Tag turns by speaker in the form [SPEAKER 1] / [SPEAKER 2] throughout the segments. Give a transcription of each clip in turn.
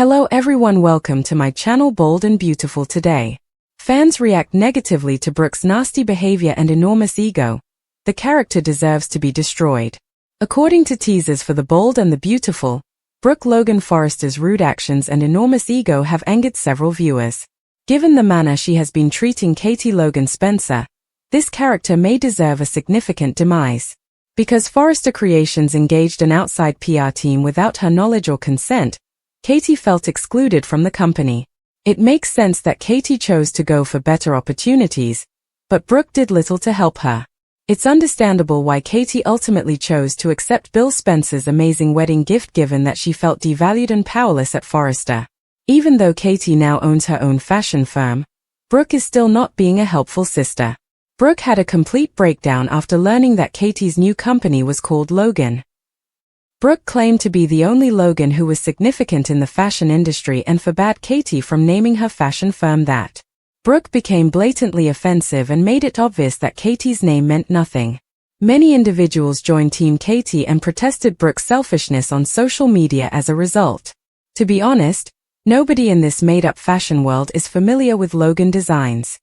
[SPEAKER 1] Hello everyone, welcome to my channel Bold and Beautiful. Today, fans react negatively to Brooke's nasty behavior and enormous ego. The character deserves to be destroyed. According to teasers for The Bold and the Beautiful, Brooke Logan Forrester's rude actions and enormous ego have angered several viewers. Given the manner she has been treating Katie Logan Spencer, this character may deserve a significant demise. Because Forrester Creations engaged an outside PR team without her knowledge or consent, Katie felt excluded from the company. It makes sense that Katie chose to go for better opportunities, but Brooke did little to help her. It's understandable why Katie ultimately chose to accept Bill Spencer's amazing wedding gift, given that she felt devalued and powerless at Forrester. Even though Katie now owns her own fashion firm, Brooke is still not being a helpful sister. Brooke had a complete breakdown after learning that Katie's new company was called Logan. Brooke claimed to be the only Logan who was significant in the fashion industry and forbade Katie from naming her fashion firm that. Brooke became blatantly offensive and made it obvious that Katie's name meant nothing. Many individuals joined Team Katie and protested Brooke's selfishness on social media as a result. To be honest, nobody in this made-up fashion world is familiar with Logan designs.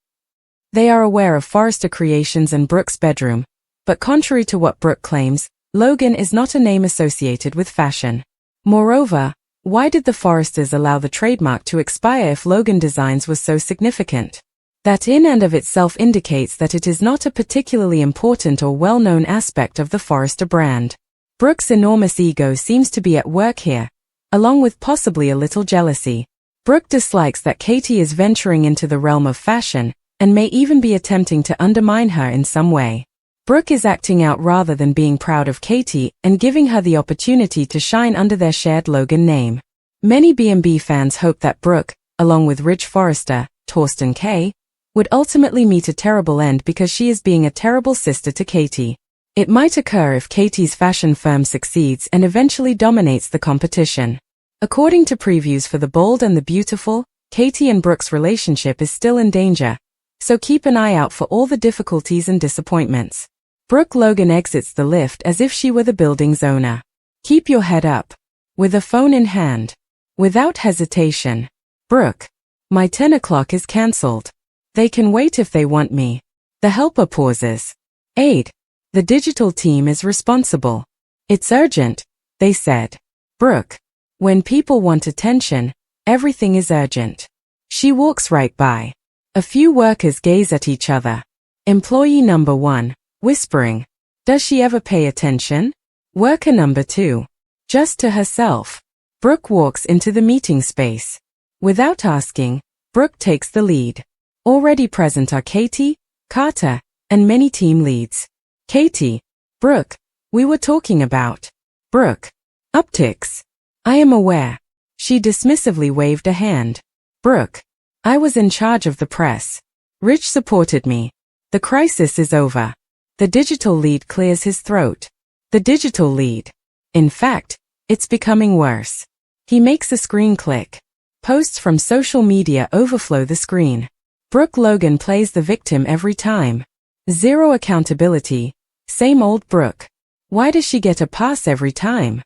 [SPEAKER 1] They are aware of Forrester Creations and Brooke's bedroom, but contrary to what Brooke claims, Logan is not a name associated with fashion. Moreover, why did the Forresters allow the trademark to expire if Logan Designs was so significant? That in and of itself indicates that it is not a particularly important or well-known aspect of the Forrester brand. Brooke's enormous ego seems to be at work here, along with possibly a little jealousy. Brooke dislikes that Katie is venturing into the realm of fashion, and may even be attempting to undermine her in some way. Brooke is acting out rather than being proud of Katie and giving her the opportunity to shine under their shared Logan name. Many B&B fans hope that Brooke, along with Rich Forrester, Torsten K., would ultimately meet a terrible end because she is being a terrible sister to Katie. It might occur if Katie's fashion firm succeeds and eventually dominates the competition. According to previews for The Bold and the Beautiful, Katie and Brooke's relationship is still in danger, so keep an eye out for all the difficulties and disappointments. Brooke Logan exits the lift as if she were the building's owner. Keep your head up. With a phone in hand. Without hesitation. Brooke. My 10 o'clock is cancelled. They can wait if they want me. The helper pauses. Aid. The digital team is responsible. It's urgent, they said. Brooke. When people want attention, everything is urgent. She walks right by. A few workers gaze at each other. Employee number 1. Whispering. Does she ever pay attention? Worker number 2. Just to herself. Brooke walks into the meeting space. Without asking, Brooke takes the lead. Already present are Katie, Carter, and many team leads. Katie. Brooke. We were talking about. Brooke. Upticks. I am aware. She dismissively waved a hand. Brooke. I was in charge of the press. Rich supported me. The crisis is over. The digital lead clears his throat. The digital lead. In fact, it's becoming worse. He makes a screen click. Posts from social media overflow the screen. Brooke Logan plays the victim every time. Zero accountability. Same old Brooke. Why does she get a pass every time?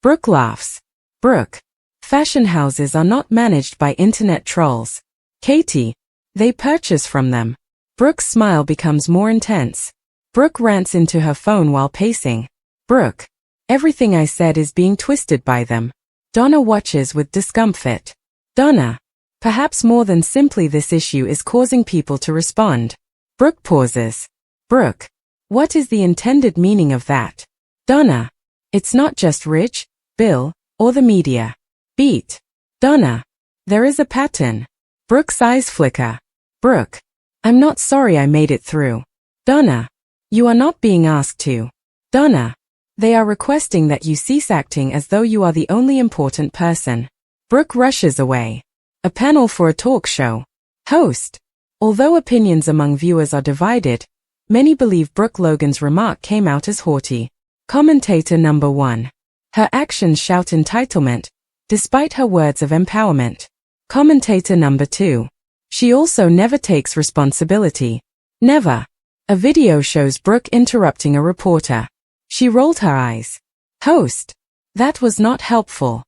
[SPEAKER 1] Brooke laughs. Brooke. Fashion houses are not managed by internet trolls. Katie. They purchase from them. Brooke's smile becomes more intense. Brooke rants into her phone while pacing. Brooke. Everything I said is being twisted by them. Donna watches with discomfort. Donna. Perhaps more than simply this issue is causing people to respond. Brooke pauses. Brooke. What is the intended meaning of that? Donna. It's not just Rich, Bill, or the media. Beat. Donna. There is a pattern. Brooke's eyes flicker. Brooke. I'm not sorry I made it through. Donna. You are not being asked to. Donna. They are requesting that you cease acting as though you are the only important person. Brooke rushes away. A panel for a talk show. Host. Although opinions among viewers are divided, many believe Brooke Logan's remark came out as haughty. Commentator number 1. Her actions shout entitlement, despite her words of empowerment. Commentator number 2. She also never takes responsibility. Never. A video shows Brooke interrupting a reporter. She rolled her eyes. Host. That was not helpful.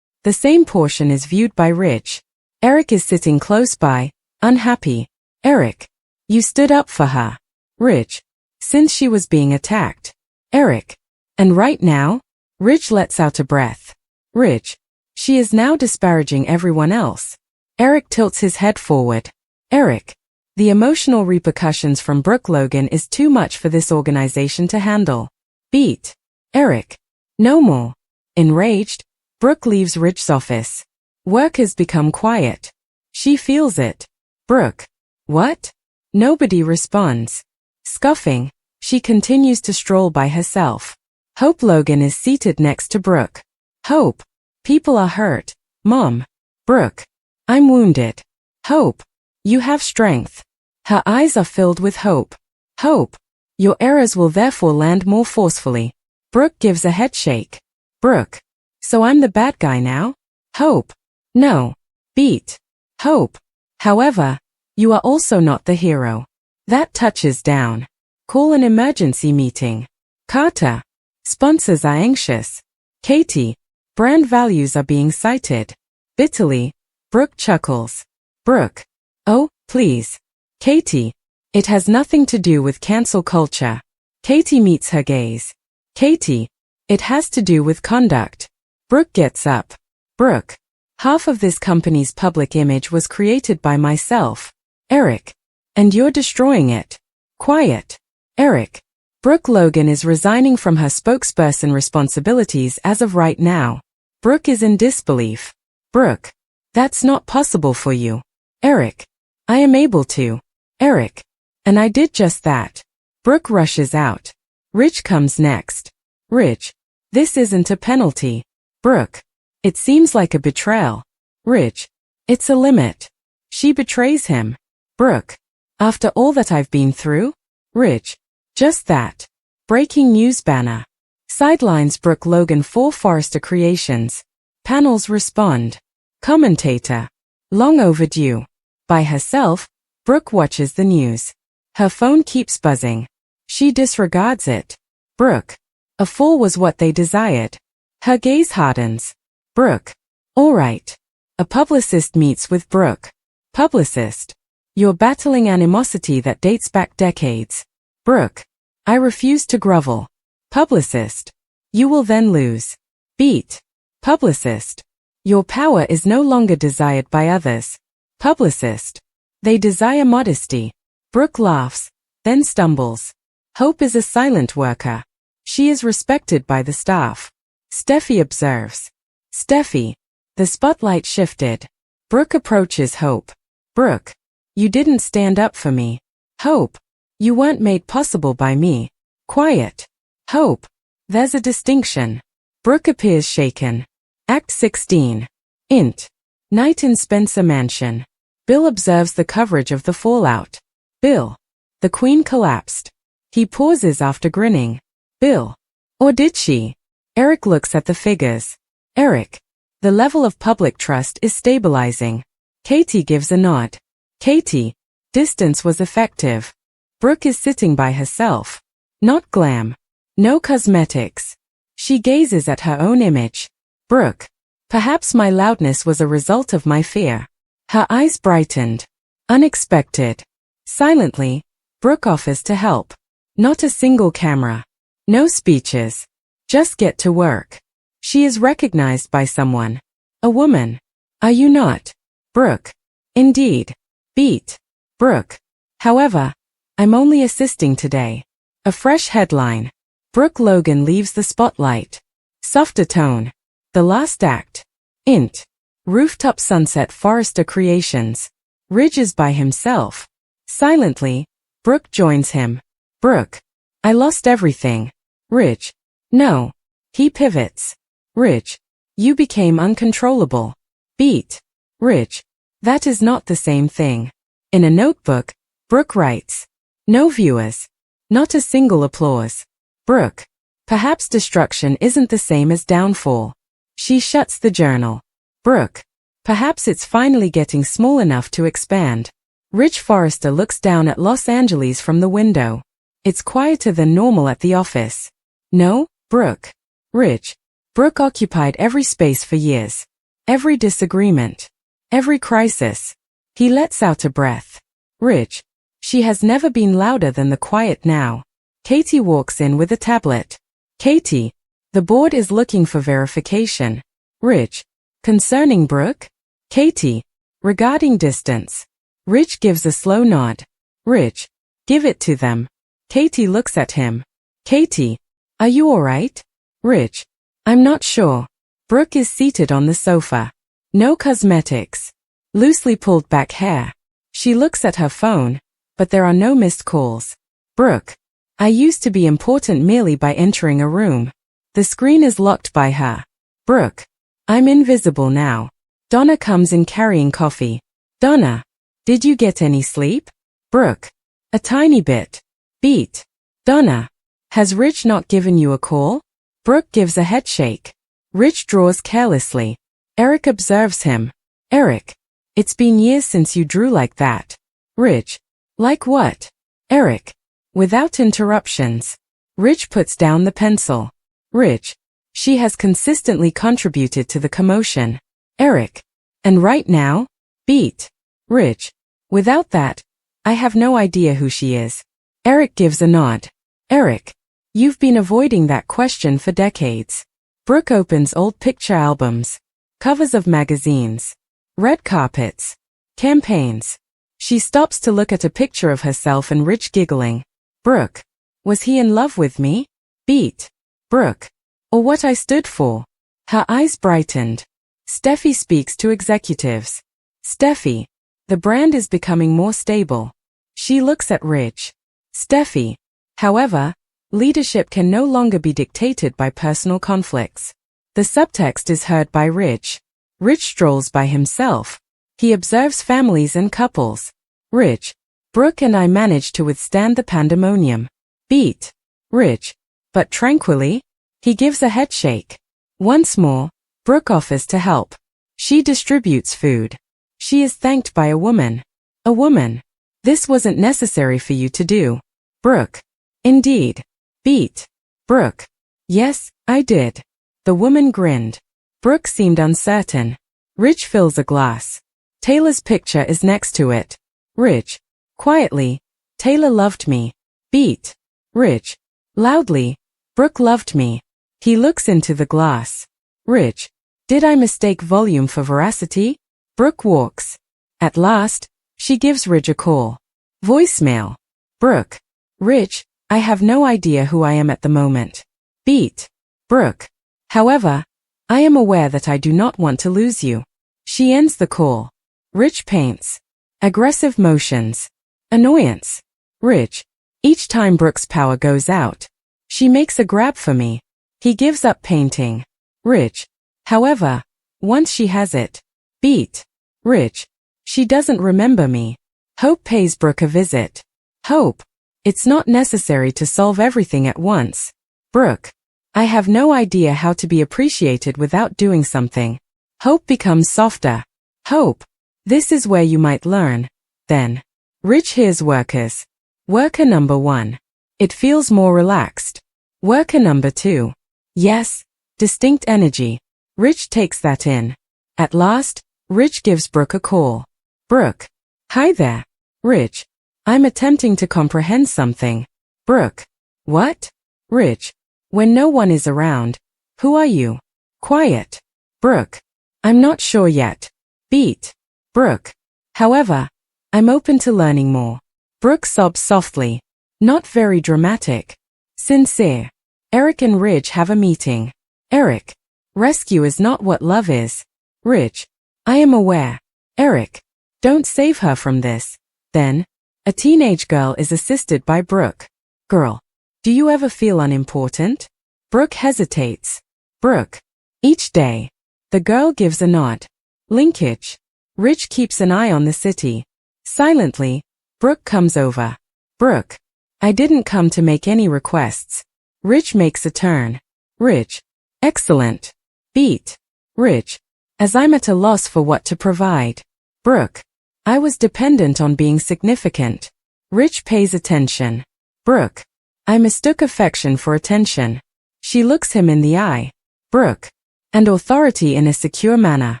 [SPEAKER 1] The same portion is viewed by Rich. Eric is sitting close by, unhappy. Eric. You stood up for her. Rich. Since she was being attacked. Eric. And right now? Rich lets out a breath. Rich. She is now disparaging everyone else. Eric tilts his head forward. Eric. The emotional repercussions from Brooke Logan is too much for this organization to handle. Beat. Eric. No more. Enraged, Brooke leaves Rich's office. Work has become quiet. She feels it. Brooke. What? Nobody responds. Scoffing, she continues to stroll by herself. Hope Logan is seated next to Brooke. Hope. People are hurt. Mom. Brooke. I'm wounded. Hope. You have strength. Her eyes are filled with hope. Hope. Your errors will therefore land more forcefully. Brooke gives a headshake. Brooke. So I'm the bad guy now? Hope. No. Beat. Hope. However, you are also not the hero. That touches down. Call an emergency meeting. Carter. Sponsors are anxious. Katie. Brand values are being cited. Bitterly, Brooke chuckles. Brooke. Oh, please. Katie. It has nothing to do with cancel culture. Katie meets her gaze. Katie. It has to do with conduct. Brooke gets up. Brooke. Half of this company's public image was created by myself. Eric. And you're destroying it. Quiet. Eric. Brooke Logan is resigning from her spokesperson responsibilities as of right now. Brooke is in disbelief. Brooke. That's not possible for you. Eric. I am able to. Eric. And I did just that. Brooke rushes out. Rich comes next. Rich. This isn't a penalty. Brooke. It seems like a betrayal. Rich. It's a limit. She betrays him. Brooke. After all that I've been through? Rich. Just that. Breaking news banner. Sidelines Brooke Logan 4 Forrester Creations. Panels respond. Commentator. Long overdue. By herself, Brooke watches the news. Her phone keeps buzzing. She disregards it. Brooke. A fall was what they desired. Her gaze hardens. Brooke. All right. A publicist meets with Brooke. Publicist. You're battling animosity that dates back decades. Brooke. I refuse to grovel. Publicist. You will then lose. Beat. Publicist. Your power is no longer desired by others. Publicist. They desire modesty. Brooke laughs, then stumbles. Hope is a silent worker. She is respected by the staff. Steffi observes. Steffi. The spotlight shifted. Brooke approaches Hope. Brooke. You didn't stand up for me. Hope. You weren't made possible by me. Quiet. Hope. There's a distinction. Brooke appears shaken. Act 16. Int. Night in Spencer Mansion. Bill observes the coverage of the fallout. Bill. The Queen collapsed. He pauses after grinning. Bill. Or did she? Eric looks at the figures. Eric. The level of public trust is stabilizing. Katie gives a nod. Katie. Distance was effective. Brooke is sitting by herself. Not glam. No cosmetics. She gazes at her own image. Brooke. Perhaps my loudness was a result of my fear. Her eyes brightened. Unexpected. Silently, Brooke offers to help. Not a single camera. No speeches. Just get to work. She is recognized by someone. A woman. Are you not? Brooke. Indeed. Beat. Brooke. However, I'm only assisting today. A fresh headline. Brooke Logan leaves the spotlight. Softer tone. The last act. Int. Rooftop Sunset Forrester Creations. Ridge is by himself. Silently, Brooke joins him. Brooke. I lost everything. Ridge. No. He pivots. Ridge. You became uncontrollable. Beat. Ridge. That is not the same thing. In a notebook, Brooke writes. No viewers. Not a single applause. Brooke. Perhaps destruction isn't the same as downfall. She shuts the journal. Brooke. Perhaps it's finally getting small enough to expand. Rich Forrester looks down at Los Angeles from the window. It's quieter than normal at the office. No, Brooke. Rich. Brooke occupied every space for years. Every disagreement. Every crisis. He lets out a breath. Rich. She has never been louder than the quiet now. Katie walks in with a tablet. Katie. The board is looking for verification. Rich. Concerning Brooke? Katie. Regarding distance. Rich gives a slow nod. Rich. Give it to them. Katie looks at him. Katie. Are you alright? Rich. I'm not sure. Brooke is seated on the sofa. No cosmetics. Loosely pulled back hair. She looks at her phone, but there are no missed calls. Brooke. I used to be important merely by entering a room. The screen is locked by her. Brooke. I'm invisible now. Donna comes in carrying coffee. Donna. Did you get any sleep? Brooke. A tiny bit. Beat. Donna. Has Rich not given you a call? Brooke gives a headshake. Rich draws carelessly. Eric observes him. Eric. It's been years since you drew like that. Rich. Like what? Eric. Without interruptions. Rich puts down the pencil. Rich. She has consistently contributed to the commotion. Eric. And right now? Beat. Rich. Without that, I have no idea who she is. Eric gives a nod. Eric. You've been avoiding that question for decades. Brooke opens old picture albums. Covers of magazines. Red carpets. Campaigns. She stops to look at a picture of herself and Rich giggling. Brooke. Was he in love with me? Beat. Brooke. Or what I stood for? Her eyes brightened. Steffi speaks to executives. Steffi. The brand is becoming more stable. She looks at Rich. Steffi. However, leadership can no longer be dictated by personal conflicts. The subtext is heard by Rich. Rich strolls by himself. He observes families and couples. Rich. Brooke and I managed to withstand the pandemonium. Beat. Rich. But tranquilly? He gives a headshake. Once more, Brooke offers to help. She distributes food. She is thanked by a woman. A woman. This wasn't necessary for you to do. Brooke. Indeed. Beat. Brooke. Yes, I did. The woman grinned. Brooke seemed uncertain. Rich fills a glass. Taylor's picture is next to it. Rich. Quietly. Taylor loved me. Beat. Rich. Loudly. Brooke loved me. He looks into the glass. Rich. Did I mistake volume for veracity? Brooke walks. At last, she gives Rich a call. Voicemail. Brooke. Rich, I have no idea who I am at the moment. Beat. Brooke. However, I am aware that I do not want to lose you. She ends the call. Rich paints. Aggressive motions. Annoyance. Rich. Each time Brooke's power goes out, she makes a grab for me. He gives up painting. Rich. However, once she has it. Beat. Rich. She doesn't remember me. Hope pays Brooke a visit. Hope. It's not necessary to solve everything at once. Brooke. I have no idea how to be appreciated without doing something. Hope becomes softer. Hope. This is where you might learn. Then. Rich hears workers. Worker number 1. It feels more relaxed. Worker number 2. Yes. Distinct energy. Rich takes that in. At last, Rich gives Brooke a call. Brooke. Hi there. Rich. I'm attempting to comprehend something. Brooke. What? Rich. When no one is around. Who are you? Quiet. Brooke. I'm not sure yet. Beat. Brooke. However, I'm open to learning more. Brooke sobs softly. Not very dramatic. Sincere. Eric and Rich have a meeting. Eric. Rescue is not what love is. Rich. I am aware. Eric. Don't save her from this. Then, a teenage girl is assisted by Brooke. Girl. Do you ever feel unimportant? Brooke hesitates. Brooke. Each day. The girl gives a nod. Linkage. Rich keeps an eye on the city. Silently, Brooke comes over. Brooke. I didn't come to make any requests. Rich makes a turn. Rich. Excellent. Beat. Rich. As I'm at a loss for what to provide. Brooke. I was dependent on being significant. Rich pays attention. Brooke. I mistook affection for attention. She looks him in the eye. Brooke. And authority in a secure manner.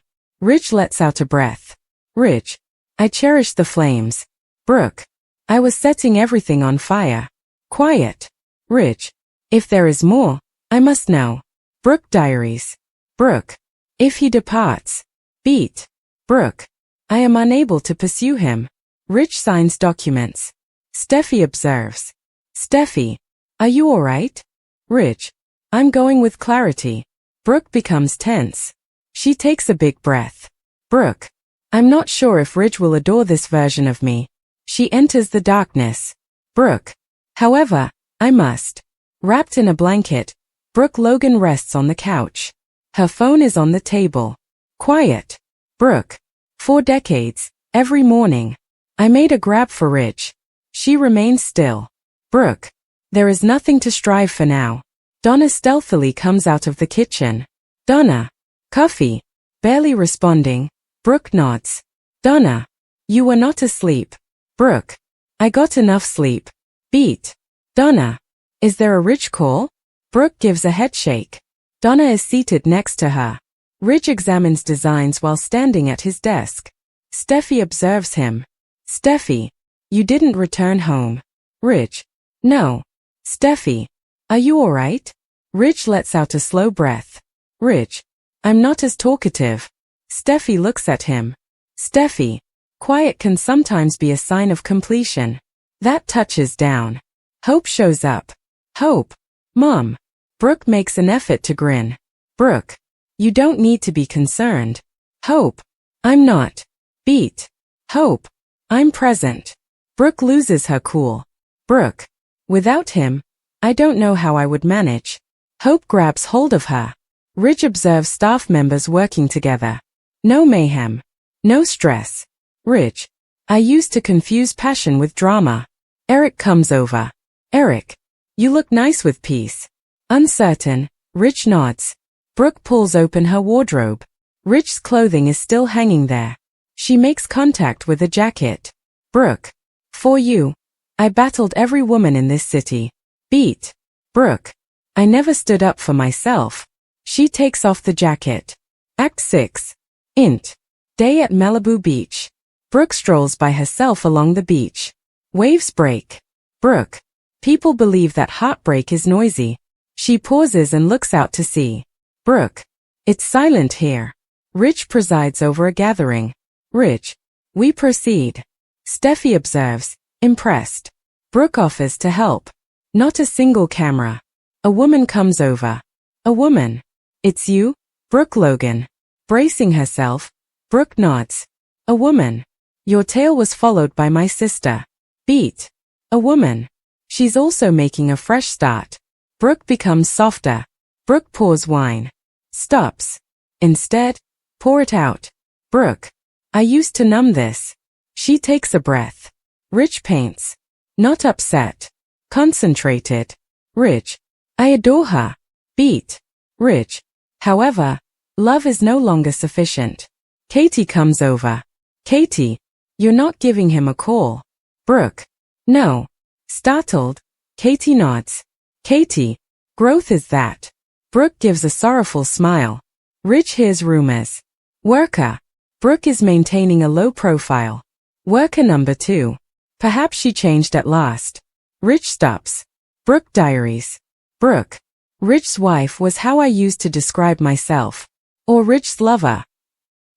[SPEAKER 1] Ridge lets out a breath. Ridge. I cherish the flames. Brooke. I was setting everything on fire. Quiet. Ridge. If there is more, I must know. Brooke diaries. Brooke. If he departs. Beat. Brooke. I am unable to pursue him. Ridge signs documents. Steffi observes. Steffi. Are you alright? Ridge. I'm going with clarity. Brooke becomes tense. She takes a big breath. Brooke. I'm not sure if Ridge will adore this version of me. She enters the darkness. Brooke. However, I must. Wrapped in a blanket, Brooke Logan rests on the couch. Her phone is on the table. Quiet. Brooke. 4 decades, every morning. I made a grab for Ridge. She remains still. Brooke. There is nothing to strive for now. Donna stealthily comes out of the kitchen. Donna. Coffee. Barely responding, Brooke nods. Donna. You were not asleep. Brooke. I got enough sleep. Beat. Donna. Is there a Ridge call? Brooke gives a headshake. Donna is seated next to her. Ridge examines designs while standing at his desk. Steffi observes him. Steffi. You didn't return home. Ridge. No. Steffi. Are you alright? Ridge lets out a slow breath. Ridge. I'm not as talkative. Steffi looks at him. Steffi. Quiet can sometimes be a sign of completion. That touches down. Hope shows up. Hope. Mom. Brooke makes an effort to grin. Brooke. You don't need to be concerned. Hope. I'm not. Beat. Hope. I'm present. Brooke loses her cool. Brooke. Without him, I don't know how I would manage. Hope grabs hold of her. Ridge observes staff members working together. No mayhem. No stress. Ridge. I used to confuse passion with drama. Eric comes over. Eric. You look nice with peace. Uncertain, Ridge nods. Brooke pulls open her wardrobe. Ridge's clothing is still hanging there. She makes contact with a jacket. Brooke. For you. I battled every woman in this city. Beat. Brooke. I never stood up for myself. She takes off the jacket. Act 6. Int. Day at Malibu Beach. Brooke strolls by herself along the beach. Waves break. Brooke. People believe that heartbreak is noisy. She pauses and looks out to sea. Brooke. It's silent here. Ridge presides over a gathering. Ridge. We proceed. Steffi observes, impressed. Brooke offers to help. Not a single camera. A woman comes over. A woman. It's you? Brooke Logan. Bracing herself, Brooke nods. A woman. Your tale was followed by my sister. Beat. A woman. She's also making a fresh start. Brooke becomes softer. Brooke pours wine. Stops. Instead, pour it out. Brooke. I used to numb this. She takes a breath. Ridge paints. Not upset. Concentrated. Ridge. I adore her. Beat. Ridge. However, love is no longer sufficient. Katie comes over. Katie. You're not giving him a call. Brooke. No. Startled, Katie nods. Katie. Growth is that. Brooke gives a sorrowful smile. Ridge hears rumors. Worker. Brooke is maintaining a low profile. Worker number 2. Perhaps she changed at last. Ridge stops. Brooke diaries. Brooke. Ridge's wife was how I used to describe myself. Or Ridge's lover.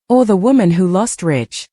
[SPEAKER 1] Or the woman who lost Ridge.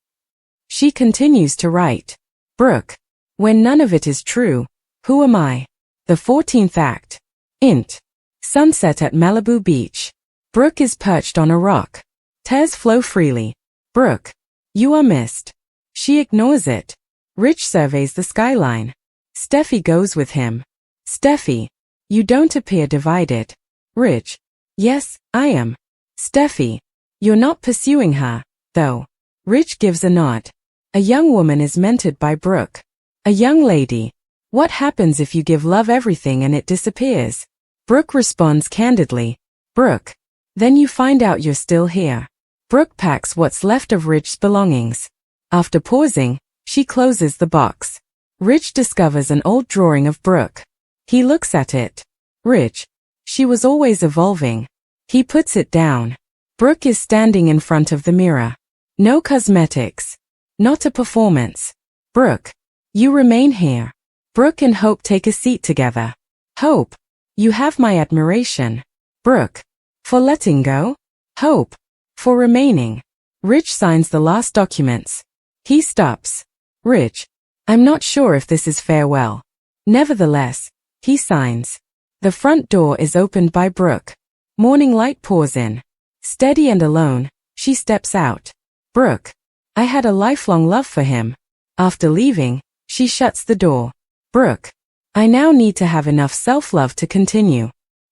[SPEAKER 1] She continues to write. Brooke. When none of it is true, who am I? The 14th act. Int. Sunset at Malibu Beach. Brooke is perched on a rock. Tears flow freely. Brooke. You are missed. She ignores it. Ridge surveys the skyline. Steffi goes with him. Steffi. You don't appear divided. Ridge. Yes, I am. Steffi. You're not pursuing her, though. Ridge gives a nod. A young woman is mentored by Brooke. A young lady. What happens if you give love everything and it disappears? Brooke responds candidly. Brooke. Then you find out you're still here. Brooke packs what's left of Ridge's belongings. After pausing, she closes the box. Ridge discovers an old drawing of Brooke. He looks at it. Ridge. She was always evolving. He puts it down. Brooke is standing in front of the mirror. No cosmetics. Not a performance. Brooke, you remain here. Brooke and Hope take a seat together. Hope, you have my admiration. Brooke, for letting go? Hope, for remaining. Rich signs the last documents. He stops. Rich, I'm not sure if this is farewell. Nevertheless, he signs. The front door is opened by Brooke. Morning light pours in. Steady and alone, she steps out. Brooke, I had a lifelong love for him. After leaving, she shuts the door. Brooke, I now need to have enough self-love to continue.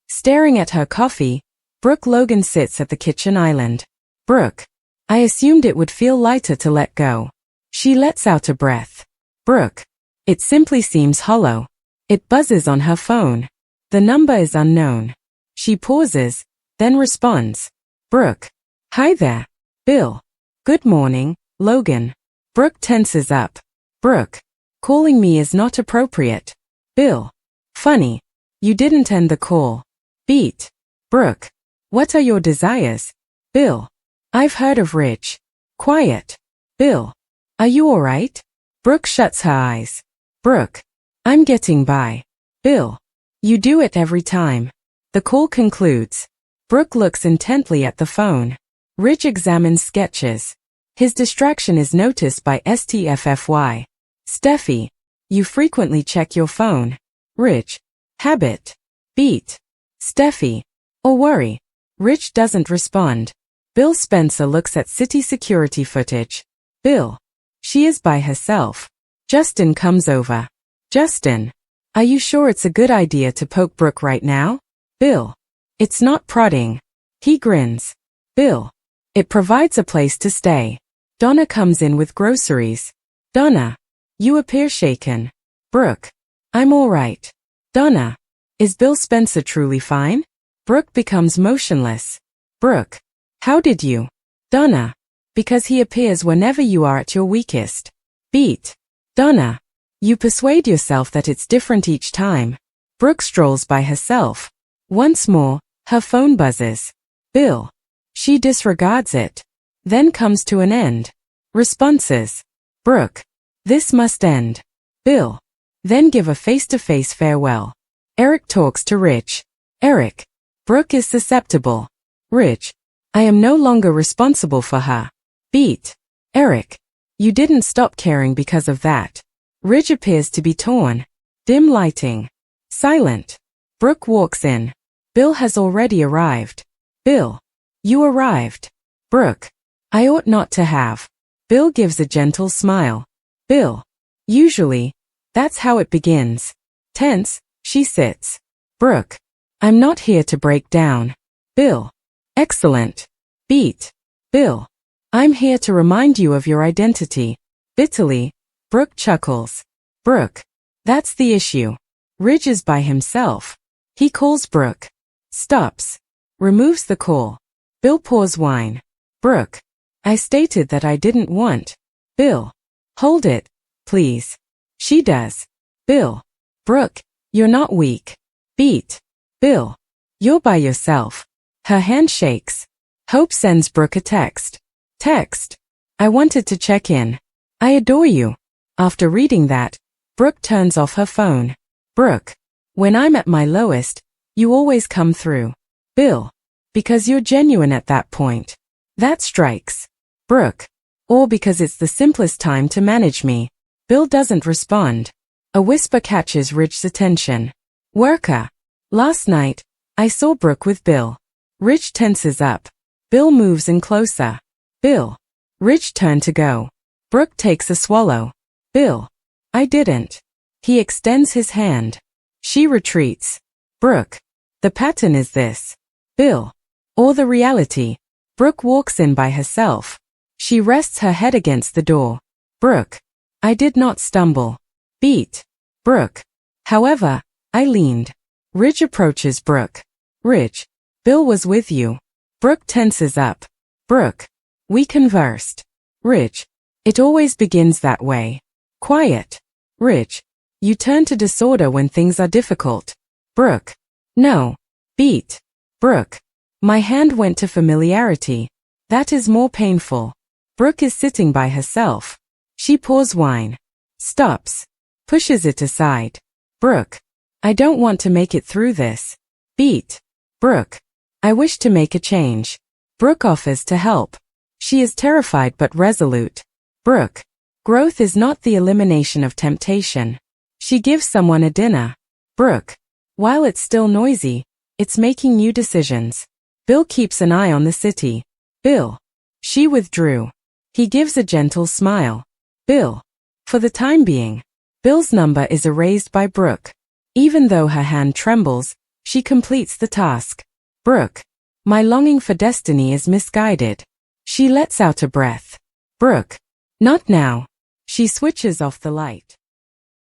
[SPEAKER 1] Staring at her coffee, Brooke Logan sits at the kitchen island. Brooke, I assumed it would feel lighter to let go. She lets out a breath. Brooke, it simply seems hollow. It buzzes on her phone. The number is unknown. She pauses, then responds. Brooke, hi there. Bill. Good morning, Logan. Brooke tenses up. Brooke, calling me is not appropriate. Bill, funny. You didn't end the call. Beat. Brooke, what are your desires? Bill, I've heard of Rich. Quiet. Bill, are you alright? Brooke shuts her eyes. Brooke, I'm getting by. Bill, you do it every time. The call concludes. Brooke looks intently at the phone. Rich examines sketches. His distraction is noticed by STFFY. Steffi, you frequently check your phone. Rich, habit. Beat. Steffi, or worry. Rich doesn't respond. Bill Spencer looks at city security footage. Bill, she is by herself. Justin comes over. Justin, are you sure it's a good idea to poke Brooke right now? Bill, it's not prodding. He grins. Bill, it provides a place to stay. Donna comes in with groceries. Donna, you appear shaken. Brooke, I'm all right. Donna, is Bill Spencer truly fine? Brooke becomes motionless. Brooke, how did you? Donna, because he appears whenever you are at your weakest. Beat. Donna, you persuade yourself that it's different each time. Brooke strolls by herself. Once more, her phone buzzes. Bill. She disregards it. Then comes to an end. Responses. Brooke. This must end. Bill. Then give a face-to-face farewell. Eric talks to Rich. Eric. Brooke is susceptible. Rich. I am no longer responsible for her. Beat. Eric. You didn't stop caring because of that. Rich appears to be torn. Dim lighting. Silent. Brooke walks in. Bill has already arrived. Bill. You arrived. Brooke. I ought not to have. Bill gives a gentle smile. Bill. Usually, that's how it begins. Tense, she sits. Brooke. I'm not here to break down. Bill. Excellent. Beat. Bill. I'm here to remind you of your identity. Bitterly, Brooke chuckles. Brooke. That's the issue. Ridge is by himself. He calls Brooke. Stops. Removes the call. Bill pours wine. Brooke. I stated that I didn't want. Bill. Hold it, please. She does. Bill. Brooke, you're not weak. Beat. Bill. You're by yourself. Her hand shakes. Hope sends Brooke a text. Text. I wanted to check in. I adore you. After reading that, Brooke turns off her phone. Brooke. When I'm at my lowest, you always come through. Bill. Because you're genuine at that point. That strikes. Brooke. Or because it's the simplest time to manage me. Bill doesn't respond. A whisper catches Ridge's attention. Worker. Last night, I saw Brooke with Bill. Ridge tenses up. Bill moves in closer. Bill. Ridge turned to go. Brooke takes a swallow. Bill. I didn't. He extends his hand. She retreats. Brooke. The pattern is this. Bill. Or the reality. Brooke walks in by herself. She rests her head against the door. Brooke. I did not stumble. Beat. Brooke. However, I leaned. Ridge approaches Brooke. Ridge. Bill was with you. Brooke tenses up. Brooke. We conversed. Ridge. It always begins that way. Quiet. Ridge. You turn to disorder when things are difficult. Brooke. No. Beat. Brooke. My hand went to familiarity. That is more painful. Brooke is sitting by herself. She pours wine. Stops. Pushes it aside. Brooke. I don't want to make it through this. Beat. Brooke. I wish to make a change. Brooke offers to help. She is terrified but resolute. Brooke. Growth is not the elimination of temptation. She gives someone a dinner. Brooke. While it's still noisy, it's making new decisions. Bill keeps an eye on the city. Bill. She withdrew. He gives a gentle smile. Bill. For the time being. Bill's number is erased by Brooke. Even though her hand trembles, she completes the task. Brooke. My longing for destiny is misguided. She lets out a breath. Brooke. Not now. She switches off the light.